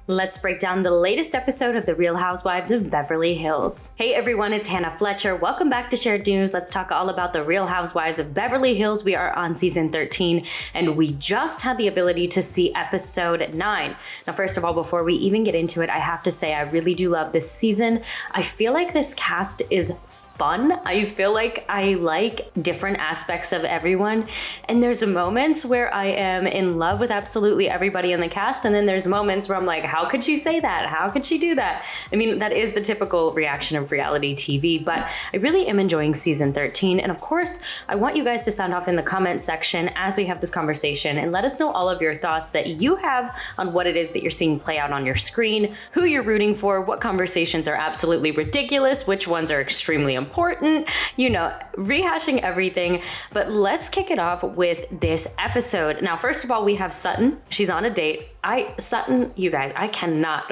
Let's break down the latest episode of The Real Housewives of Beverly Hills. Hey everyone, it's Hannah Fletcher. Welcome back to Shared News. Let's talk all about The Real Housewives of Beverly Hills. We are on season 13 and we just had the ability to see episode 9. Now, first of all, before we even get into it, I have to say I really do love this season. I feel like this cast is fun. I feel like I like different aspects of everyone. And there's moments where I am in love with absolutely everybody in the cast. And then there's moments where I'm like, how could she say that? How could she do that? I mean, that is the typical reaction of reality TV, but I really am enjoying season 13. And of course, I want you guys to sound off in the comment section as we have this conversation and let us know all of your thoughts that you have on what it is that you're seeing play out on your screen, who you're rooting for, what conversations are absolutely ridiculous, which ones are extremely important, you know, rehashing everything. But let's kick it off with this episode. Now, first of all, we have Sutton. She's on a date. Sutton, you guys, I cannot.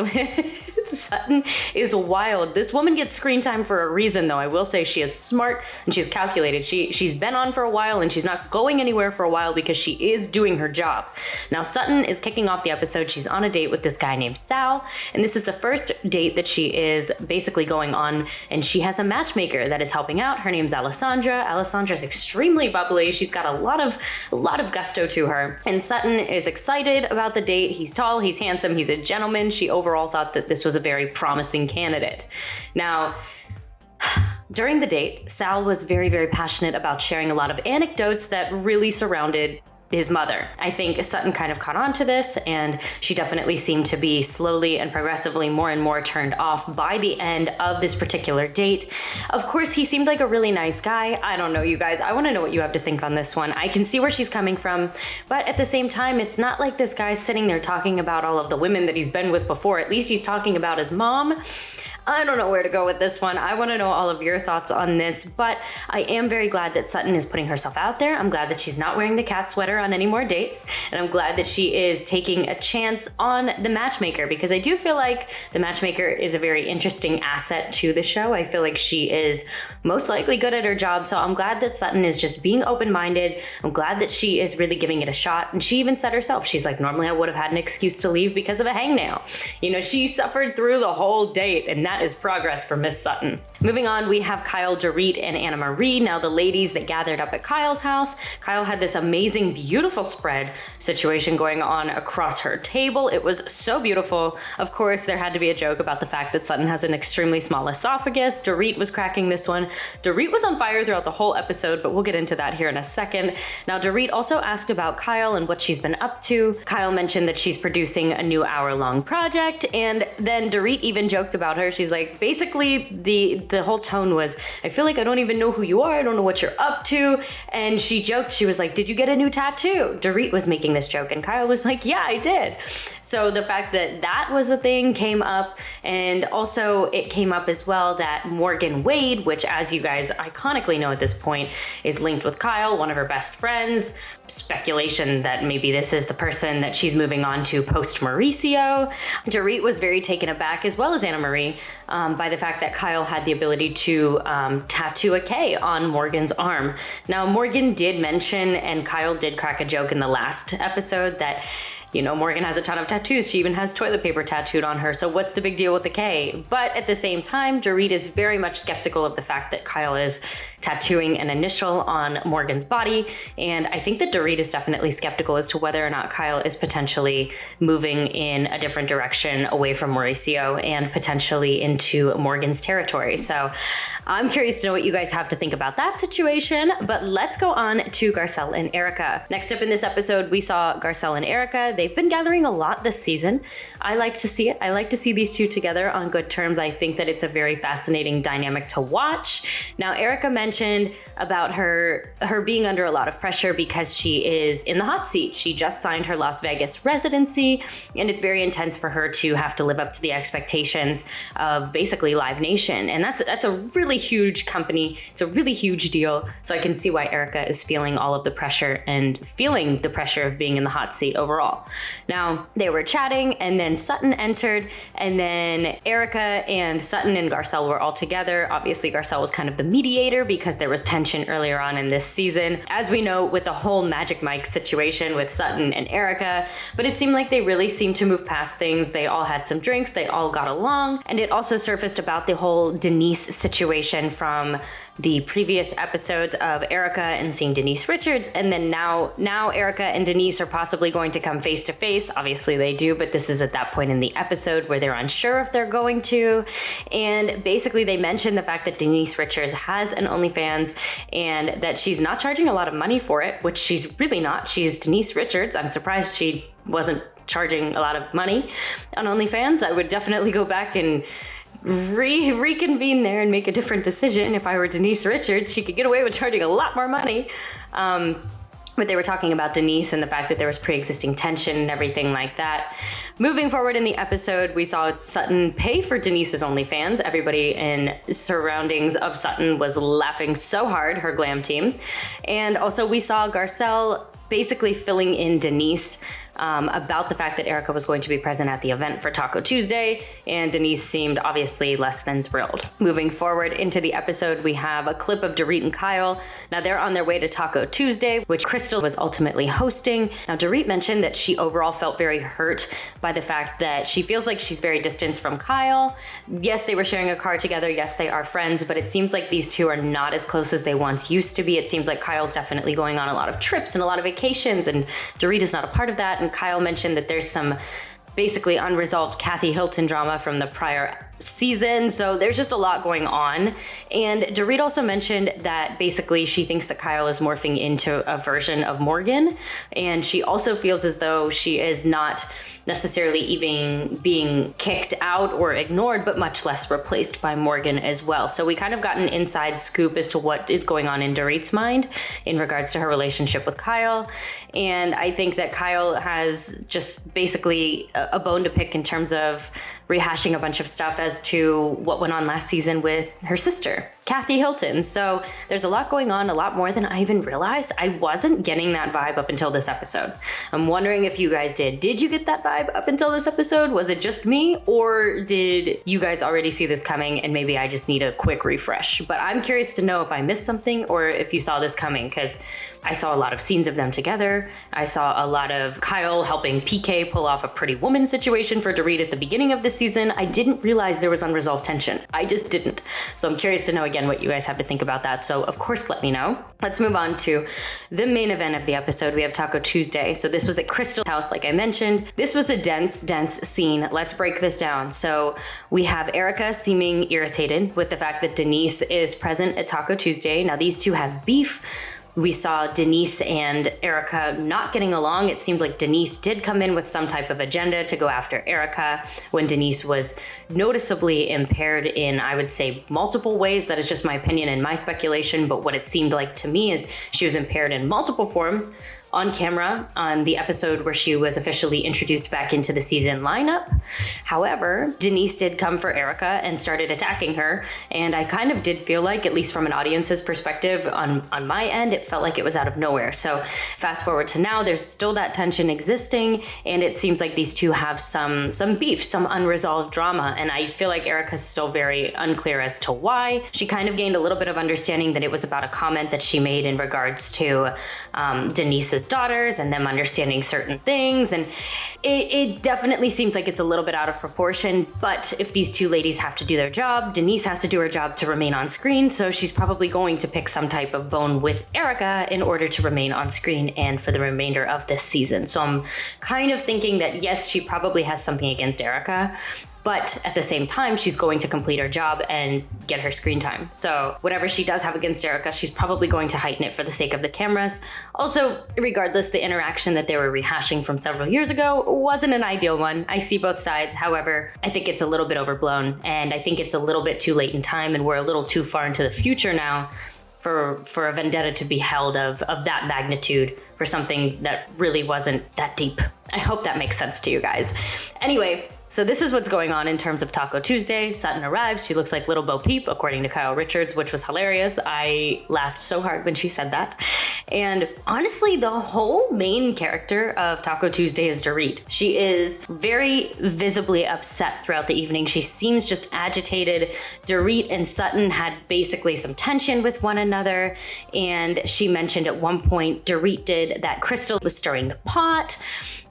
Sutton is wild. This woman gets screen time for a reason, though. I will say she is smart and she's calculated. She's been on for a while and she's not going anywhere for a while because she is doing her job. Now, Sutton is kicking off the episode. She's on a date with this guy named Sal, and this is the first date that she is basically going on, and she has a matchmaker that is helping out. Her name's Alessandra. Alessandra's extremely bubbly. She's got a lot of gusto to her, and Sutton is excited about the date. He's tall, he's handsome, he's a gentleman. She overall thought that this was a very promising candidate. Now, during the date, Sal was very, very passionate about sharing a lot of anecdotes that really surrounded his mother. I think Sutton kind of caught on to this, and she definitely seemed to be slowly and progressively more and more turned off by the end of this particular date. Of course, he seemed like a really nice guy. I don't know, you guys. I want to know what you have to think on this one. I can see where she's coming from, but at the same time, it's not like this guy's sitting there talking about all of the women that he's been with before. At least he's talking about his mom. I don't know where to go with this one. I want to know all of your thoughts on this, but I am very glad that Sutton is putting herself out there. I'm glad that she's not wearing the cat sweater on any more dates, and I'm glad that she is taking a chance on the matchmaker, because I do feel like the matchmaker is a very interesting asset to the show. I feel like she is most likely good at her job, so I'm glad that Sutton is just being open-minded. I'm glad that she is really giving it a shot, and she even said herself, she's like, normally I would have had an excuse to leave because of a hangnail. You know, she suffered through the whole date, and that is progress for Miss Sutton. Moving on, we have Kyle, Dorit, and Anna Marie. Now, the ladies that gathered up at Kyle's house. Kyle had this amazing, beautiful spread situation going on across her table. It was so beautiful. Of course, there had to be a joke about the fact that Sutton has an extremely small esophagus. Dorit was cracking this one. Dorit was on fire throughout the whole episode, but we'll get into that here in a second. Now, Dorit also asked about Kyle and what she's been up to. Kyle mentioned that she's producing a new hour-long project, and then Dorit even joked about her. She's like, basically, the whole tone was, I feel like I don't even know who you are. I don't know what you're up to. And she joked, she was like, did you get a new tattoo? Dorit was making this joke, and Kyle was like, yeah, I did. So the fact that that was a thing came up, and also it came up as well that Morgan Wade, which, as you guys iconically know at this point, is linked with Kyle, one of her best friends. Speculation that maybe this is the person that she's moving on to post Mauricio. Dorit was very taken aback, as well as Anna Marie, by the fact that Kyle had the ability to tattoo a K on Morgan's arm. Now, Morgan did mention, and Kyle did crack a joke in the last episode, that you know, Morgan has a ton of tattoos. She even has toilet paper tattooed on her. So what's the big deal with the K? But at the same time, Dorit is very much skeptical of the fact that Kyle is tattooing an initial on Morgan's body. And I think that Dorit is definitely skeptical as to whether or not Kyle is potentially moving in a different direction away from Mauricio and potentially into Morgan's territory. So I'm curious to know what you guys have to think about that situation. But let's go on to Garcelle and Erika. Next up in this episode, we saw Garcelle and Erika. They've been gathering a lot this season. I like to see it. I like to see these two together on good terms. I think that it's a very fascinating dynamic to watch. Now, Erika mentioned about her being under a lot of pressure because she is in the hot seat. She just signed her Las Vegas residency, and it's very intense for her to have to live up to the expectations of basically Live Nation. And that's a really huge company. It's a really huge deal. So I can see why Erika is feeling all of the pressure and feeling the pressure of being in the hot seat overall. Now, they were chatting, and then Sutton entered, and then Erika and Sutton and Garcelle were all together. Obviously, Garcelle was kind of the mediator because there was tension earlier on in this season, as we know with the whole Magic Mike situation with Sutton and Erika, but it seemed like they really seemed to move past things. They all had some drinks, they all got along, and it also surfaced about the whole Denise situation from the previous episodes of Erika and seeing Denise Richards, and then now Erika and Denise are possibly going to come face to face. Obviously they do, but this is at that point in the episode where they're unsure if they're going to. And basically they mentioned the fact that Denise Richards has an OnlyFans and that she's not charging a lot of money for it, which she's really not. She's Denise Richards. I'm surprised she wasn't charging a lot of money on OnlyFans. I would definitely go back and reconvene there and make a different decision. If I were Denise Richards, she could get away with charging a lot more money. But they were talking about Denise and the fact that there was pre-existing tension and everything like that. Moving forward in the episode, we saw Sutton pay for Denise's OnlyFans. Everybody in surroundings of Sutton was laughing so hard, her glam team. And also we saw Garcelle basically filling in Denise about the fact that Erika was going to be present at the event for Taco Tuesday, and Denise seemed obviously less than thrilled. Moving forward into the episode, we have a clip of Dorit and Kyle. Now they're on their way to Taco Tuesday, which Crystal was ultimately hosting. Now Dorit mentioned that she overall felt very hurt by the fact that she feels like she's very distanced from Kyle. Yes, they were sharing a car together. Yes, they are friends, but it seems like these two are not as close as they once used to be. It seems like Kyle's definitely going on a lot of trips and a lot of vacations, and Dorit is not a part of that. And Kyle mentioned that there's some basically unresolved Kathy Hilton drama from the prior season, so there's just a lot going on. And Dorit also mentioned that basically she thinks that Kyle is morphing into a version of Morgan, and she also feels as though she is not necessarily even being kicked out or ignored, but much less replaced by Morgan as well. So we kind of got an inside scoop as to what is going on in Dorit's mind in regards to her relationship with Kyle. And I think that Kyle has just basically a bone to pick in terms of rehashing a bunch of stuff as to what went on last season with her sister, Kathy Hilton. So there's a lot going on, a lot more than I even realized. I wasn't getting that vibe up until this episode. I'm wondering if you guys did. Did you get that vibe up until this episode? Was it just me, or did you guys already see this coming and maybe I just need a quick refresh? But I'm curious to know if I missed something or if you saw this coming, because I saw a lot of scenes of them together. I saw a lot of Kyle helping PK pull off a pretty woman situation for Dorit at the beginning of the season. I didn't realize there was unresolved tension. I just didn't. So I'm curious to know again what you guys have to think about that. So of course, let me know. Let's move on to the main event of the episode. We have Taco Tuesday. So this was at Crystal's house, like I mentioned. This was a dense scene. Let's break this down. So we have Erika seeming irritated with the fact that Denise is present at Taco Tuesday. Now these two have beef. We saw Denise and Erika not getting along. It seemed like Denise did come in with some type of agenda to go after Erika when Denise was noticeably impaired in, I would say, multiple ways. That is just my opinion and my speculation, but what it seemed like to me is she was impaired in multiple forms on camera on the episode where she was officially introduced back into the season lineup. However, Denise did come for Erika and started attacking her, and I kind of did feel like, at least from an audience's perspective, on my end, it felt like it was out of nowhere. So fast forward to now, there's still that tension existing, and it seems like these two have some beef, some unresolved drama, and I feel like Erika's still very unclear as to why. She kind of gained a little bit of understanding that it was about a comment that she made in regards to Denise's daughters and them understanding certain things, and it definitely seems like it's a little bit out of proportion. But if these two ladies have to do their job, Denise has to do her job to remain on screen, so she's probably going to pick some type of bone with Erika in order to remain on screen and for the remainder of this season. So I'm kind of thinking that yes, she probably has something against Erika, but at the same time, she's going to complete her job and get her screen time. So whatever she does have against Erika, she's probably going to heighten it for the sake of the cameras. Also, regardless, the interaction that they were rehashing from several years ago wasn't an ideal one. I see both sides. However, I think it's a little bit overblown, and I think it's a little bit too late in time, and we're a little too far into the future now for a vendetta to be held of that magnitude for something that really wasn't that deep. I hope that makes sense to you guys. Anyway, So this is what's going on in terms of Taco Tuesday. Sutton arrives. She looks like Little Bo Peep, according to Kyle Richards, which was hilarious. I laughed so hard when she said that. And honestly, the whole main character of Taco Tuesday is Dorit. She is very visibly upset throughout the evening. She seems just agitated. Dorit and Sutton had basically some tension with one another. And she mentioned at one point, Dorit did, that Crystal was stirring the pot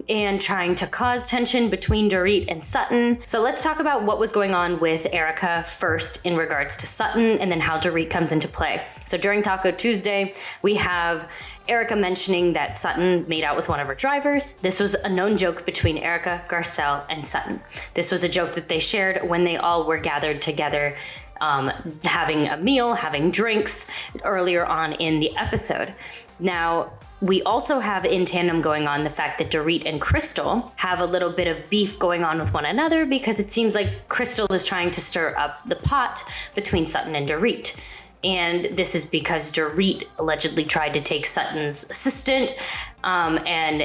and trying to cause tension between Dorit and Sutton. So let's talk about what was going on with Erika first in regards to Sutton, and then how Dorit comes into play. So during Taco Tuesday, we have Erika mentioning that Sutton made out with one of her drivers. This was a known joke between Erika, Garcelle, and Sutton. This was a joke that they shared when they all were gathered together, having a meal, having drinks earlier on in the episode. Now, we also have in tandem going on the fact that Dorit and Crystal have a little bit of beef going on with one another, because it seems like Crystal is trying to stir up the pot between Sutton and Dorit. And this is because Dorit allegedly tried to take Sutton's assistant, and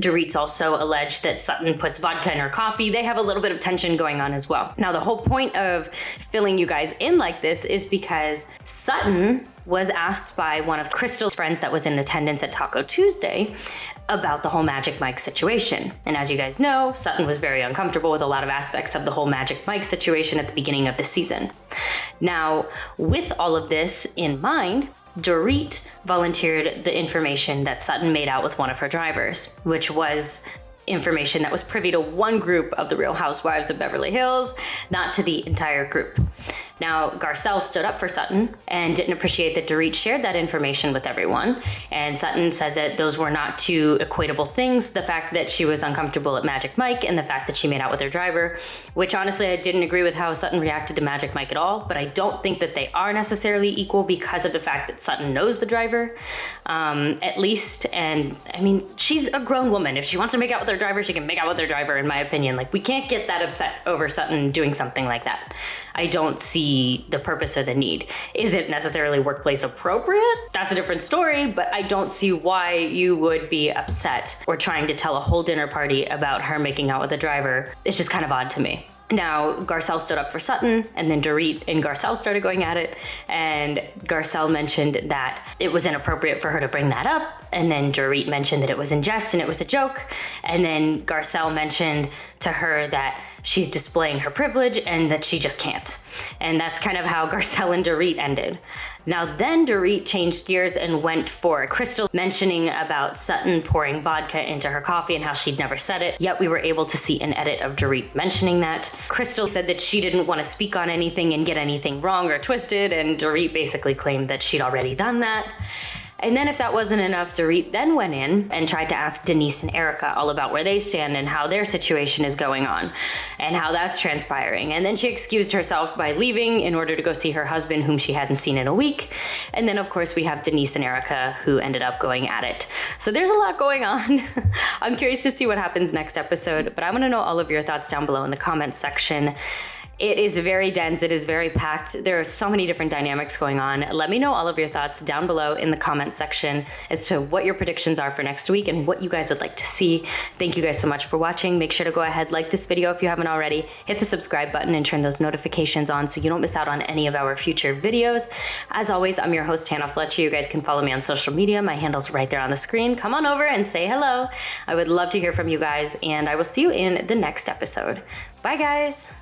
Dorit's also alleged that Sutton puts vodka in her coffee. They have a little bit of tension going on as well. Now, the whole point of filling you guys in like this is because Sutton was asked by one of Crystal's friends that was in attendance at Taco Tuesday about the whole Magic Mike situation. And as you guys know, Sutton was very uncomfortable with a lot of aspects of the whole Magic Mike situation at the beginning of the season. Now, with all of this in mind, Dorit volunteered the information that Sutton made out with one of her drivers, which was information that was privy to one group of the Real Housewives of Beverly Hills, not to the entire group. Now, Garcelle stood up for Sutton and didn't appreciate that Dorit shared that information with everyone. And Sutton said that those were not two equatable things. The fact that she was uncomfortable at Magic Mike and the fact that she made out with her driver, which honestly, I didn't agree with how Sutton reacted to Magic Mike at all, but I don't think that they are necessarily equal because of the fact that Sutton knows the driver, at least. And I mean, she's a grown woman. If she wants to make out with her driver, she can make out with her driver, in my opinion. Like, we can't get that upset over Sutton doing something like that. I don't see the purpose or the need. Is it necessarily workplace appropriate? That's a different story, but I don't see why you would be upset or trying to tell a whole dinner party about her making out with a driver. It's just kind of odd to me. Now, Garcelle stood up for Sutton, and then Dorit and Garcelle started going at it, and Garcelle mentioned that it was inappropriate for her to bring that up, and then Dorit mentioned that it was in jest and it was a joke, and then Garcelle mentioned to her that she's displaying her privilege and that she just can't. And that's kind of how Garcelle and Dorit ended. Now then Dorit changed gears and went for Crystal mentioning about Sutton pouring vodka into her coffee and how she'd never said it, yet we were able to see an edit of Dorit mentioning that. Crystal said that she didn't want to speak on anything and get anything wrong or twisted, and Dorit basically claimed that she'd already done that. And then if that wasn't enough, Dorit then went in and tried to ask Denise and Erika all about where they stand and how their situation is going on and how that's transpiring. And then she excused herself by leaving in order to go see her husband, whom she hadn't seen in a week. And then of course we have Denise and Erika, who ended up going at it. So there's a lot going on. I'm curious to see what happens next episode, but I want to know all of your thoughts down below in the comments section. It is very dense. It is very packed. There are so many different dynamics going on. Let me know all of your thoughts down below in the comment section as to what your predictions are for next week and what you guys would like to see. Thank you guys so much for watching. Make sure to go ahead, like this video if you haven't already. Hit the subscribe button and turn those notifications on so you don't miss out on any of our future videos. As always, I'm your host, Hannah Fletcher. You guys can follow me on social media. My handle's right there on the screen. Come on over and say hello. I would love to hear from you guys, and I will see you in the next episode. Bye, guys.